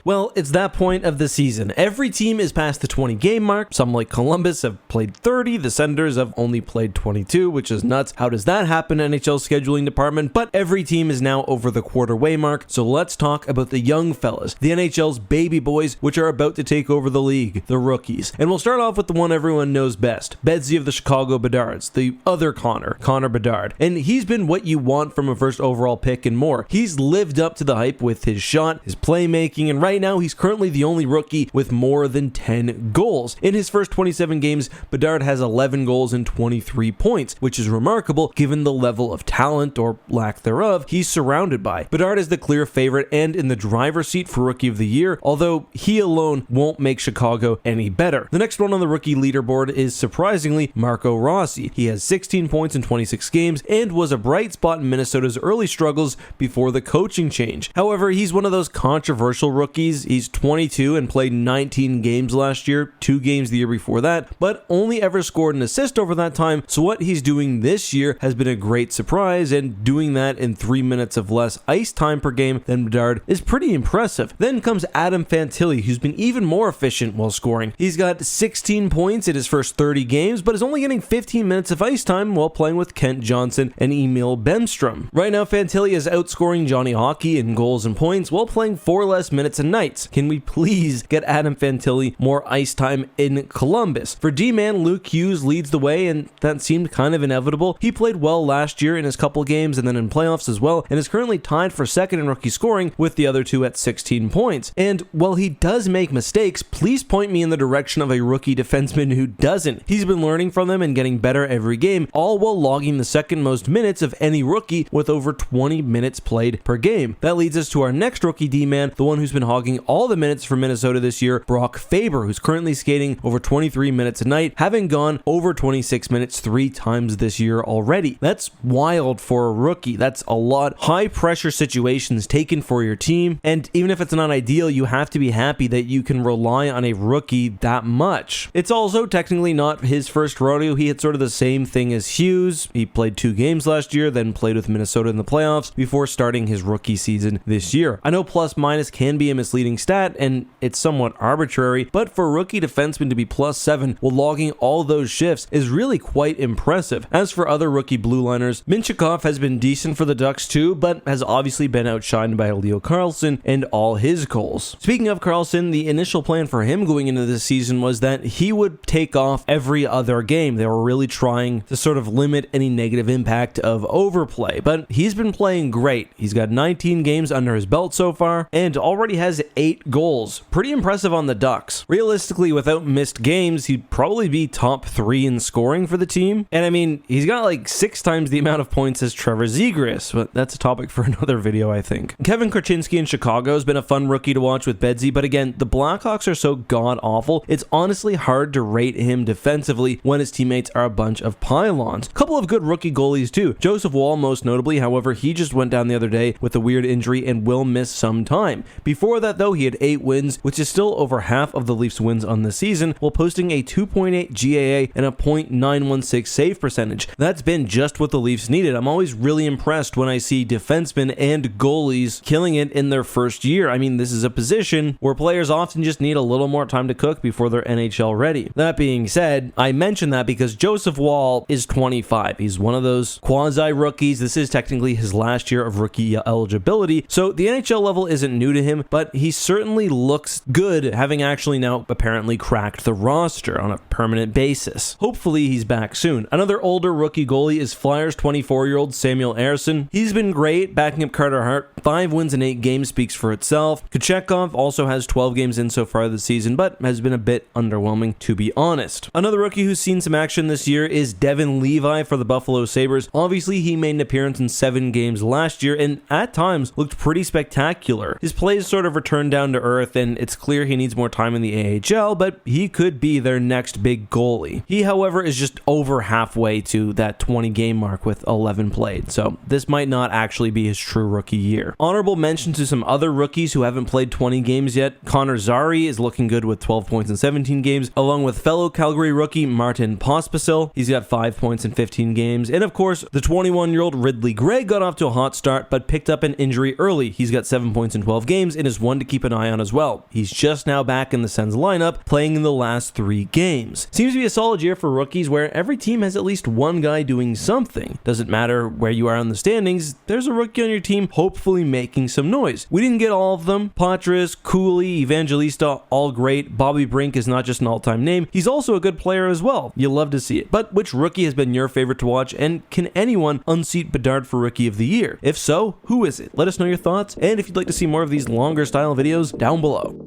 Well, it's that point of the season. Every team is past the 20 game mark. Some, like Columbus, have played 30. The Senators have only played 22, which is nuts. How does that happen, NHL scheduling department? But every team is now over the quarter way mark. So let's talk about the young fellas, the NHL's baby boys, which are about to take over the league, the rookies. And we'll start off with the one everyone knows best, Bedsy of the Chicago Bedards, the other Connor Bedard. And he's been what you want from a first overall pick and more. He's lived up to the hype with his shot, his playmaking, and right now he's currently the only rookie with more than 10 goals. In his first 27 games, Bedard has 11 goals and 23 points, which is remarkable given the level of talent, or lack thereof, he's surrounded by. Bedard is the clear favorite and in the driver's seat for Rookie of the Year, although he alone won't make Chicago any better. The next one on the rookie leaderboard is surprisingly Marco Rossi. He has 16 points in 26 games and was a bright spot in Minnesota's early struggles before the coaching change. However, he's one of those controversial rookies. He's 22 and played 19 games last year, 2 games the year before that, but only ever scored an assist over that time, so what he's doing this year has been a great surprise, and doing that in 3 minutes of less ice time per game than Bedard is pretty impressive. Then comes Adam Fantilli, who's been even more efficient while scoring. He's got 16 points in his first 30 games, but is only getting 15 minutes of ice time while playing with Kent Johnson and Emil Bemstrom. Right now, Fantilli is outscoring Johnny Hockey in goals and points while playing 4 less minutes a night. Can we please get Adam Fantilli more ice time in Columbus? For D-man, Luke Hughes leads the way, and that seemed kind of inevitable. He played well last year in his couple games and then in playoffs as well, and is currently tied for second in rookie scoring with the other two at 16 points. And while he does make mistakes, please point me in the direction of a rookie defenseman who doesn't. He's been learning from them and getting better every game, all while logging the second most minutes of any rookie with over 20 minutes played per game. That leads us to our next rookie D-man, the one who's been hogging all the minutes for Minnesota this year, Brock Faber, who's currently skating over 23 minutes a night, having gone over 26 minutes 3 times this year already. That's wild for a rookie. That's a lot. High pressure situations taken for your team, and even if it's not ideal, you have to be happy that you can rely on a rookie that much. It's also technically not his first rodeo. He had sort of the same thing as Hughes. He played 2 games last year, then played with Minnesota in the playoffs before starting his rookie season this year. I know plus minus can be a misleading stat, and it's somewhat arbitrary, but for a rookie defenseman to be +7 while logging all those shifts is really quite impressive. As for other rookie blue liners, Minchikov has been decent for the Ducks too, but has obviously been outshined by Leo Carlsson and all his goals. Speaking of Carlsson, the initial plan for him going into this season was that he would take off every other game. They were really trying to sort of limit any negative impact of overplay, but he's been playing great. He's got 19 games under his belt so far and already has 8 goals. Pretty impressive on the Ducks. Realistically, without missed games, he'd probably be top 3 in scoring for the team. And I mean, he's got like 6 times the amount of points as Trevor Zegras, but that's a topic for another video, I think. Kevin Korchinski in Chicago has been a fun rookie to watch with Bedsy, but again, the Blackhawks are so god-awful, it's honestly hard to rate him defensively when his teammates are a bunch of pylons. Couple of good rookie goalies too. Joseph Woll most notably, however, he just went down the other day with a weird injury and will miss some time. Before that though, he had 8 wins, which is still over half of the Leafs wins on the season, while posting a 2.8 GAA and a .916 save percentage. That's been just what the Leafs needed. I'm always really impressed when I see defensemen and goalies killing it in their first year. I mean, this is a position where players often just need a little more time to cook before they're NHL ready. That being said, I mention that because Joseph Woll is 25. He's one of those quasi-rookies. This is technically his last year of rookie eligibility, so the NHL level isn't new to him, but he certainly looks good, having actually now apparently cracked the roster on a permanent basis. Hopefully he's back soon. Another older rookie goalie is Flyers 24-year-old Samuel Ersson. He's been great, backing up Carter Hart. 5 wins in 8 games speaks for itself. Kochetkov also has 12 games in so far this season, but has been a bit underwhelming, to be honest. Another rookie who's seen some action this year is Devin Levi for the Buffalo Sabres. Obviously, he made an appearance in 7 games last year, and at times looked pretty spectacular. His plays sort of returned down to earth, and it's clear he needs more time in the AHL, but he could be their next big goalie. He, however, is just over halfway to that 20 game mark with 11 played, so this might not actually be his true rookie year. Honorable mention to some other rookies who haven't played 20 games yet. Connor Zary is looking good with 12 points in 17 games, along with fellow Calgary rookie Martin Pospisil. He's got 5 points in 15 games, and of course, the 21-year-old Ridley Gregg got off to a hot start, but picked up an injury early. He's got 7 points in 12 games in his 1 one to keep an eye on as well. He's just now back in the Sens lineup, playing in the last 3 games. Seems to be a solid year for rookies where every team has at least one guy doing something. Doesn't matter where you are in the standings, there's a rookie on your team hopefully making some noise. We didn't get all of them. Patras, Cooley, Evangelista, all great. Bobby Brink is not just an all-time name, he's also a good player as well. You'll love to see it. But which rookie has been your favorite to watch, and can anyone unseat Bedard for Rookie of the Year? If so, who is it? Let us know your thoughts, and if you'd like to see more of these longer style videos, down below.